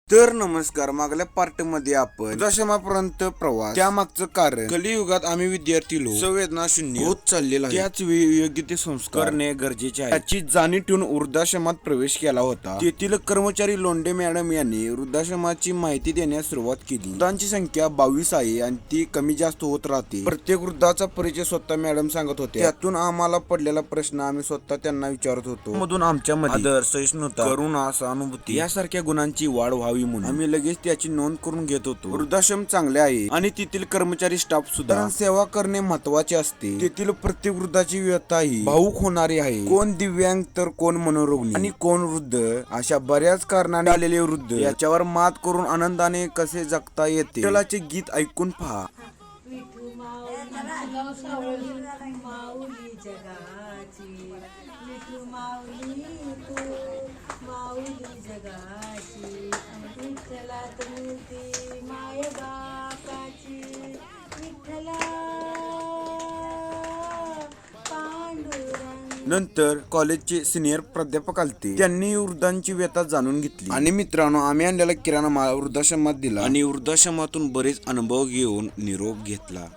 तर नमस्कार, मागल्या पार्ट मध्ये आपण वृद्धाश्रमापर्यंत प्रवास, त्यामागचं कारण, कलियुगात आम्ही विद्यार्थी लोक संवेदना शून्य होत चाललेला आहे, त्याच वेळी योग्य ते संस्कार करणे गरजेचे आहे याची जाणीव ठेवून वृद्धाश्रमात प्रवेश केला होता. तेथील कर्मचारी लोंढे मॅडम यांनी वृद्धाश्रमाची माहिती देण्यास सुरुवात केली. वृद्धांची संख्या 22 आहे आणि ती कमी जास्त होत राहते. प्रत्येक वृद्धाचा परिचय स्वतः मॅडम सांगत होते. त्यातून आम्हाला पडलेला प्रश्न आम्ही स्वतः त्यांना विचारत होतो. मधून आमच्यामध्ये आदर, सहिष्णुता, करुणा, सहानुभूती यासारख्या गुणांची वाढ व्हावी म्हणून आम्ही लगेच त्याची नोंद करून घेत होतो. वृद्धाश्रम चांगले आहे आणि तेथील कर्मचारी स्टाफ सुद्धा, सेवा करणे महत्वाचे असते. तेथील प्रत्येक वृद्धाची व्यथा ही भावुक होणारी आहे. कोण दिव्यांग तर कोण मनोरुग्ण आणि कोण वृद्ध, अशा बऱ्याच कारणाने आलेले वृद्ध याच्यावर मात करून आनंदाने कसे जगता येते. विठ्ठलाचे गीत ऐकून पहा. नंतर कॉलेजचे सिनियर प्राध्यापक आलते. त्यांनी वृद्धांची व्यथा जाणून घेतली आणि मित्रांनो, आम्ही आणलेला किराणा माल वृद्धाश्रमात दिला आणि वृद्धाश्रमातून बरेच अनुभव घेऊन निरोप घेतला.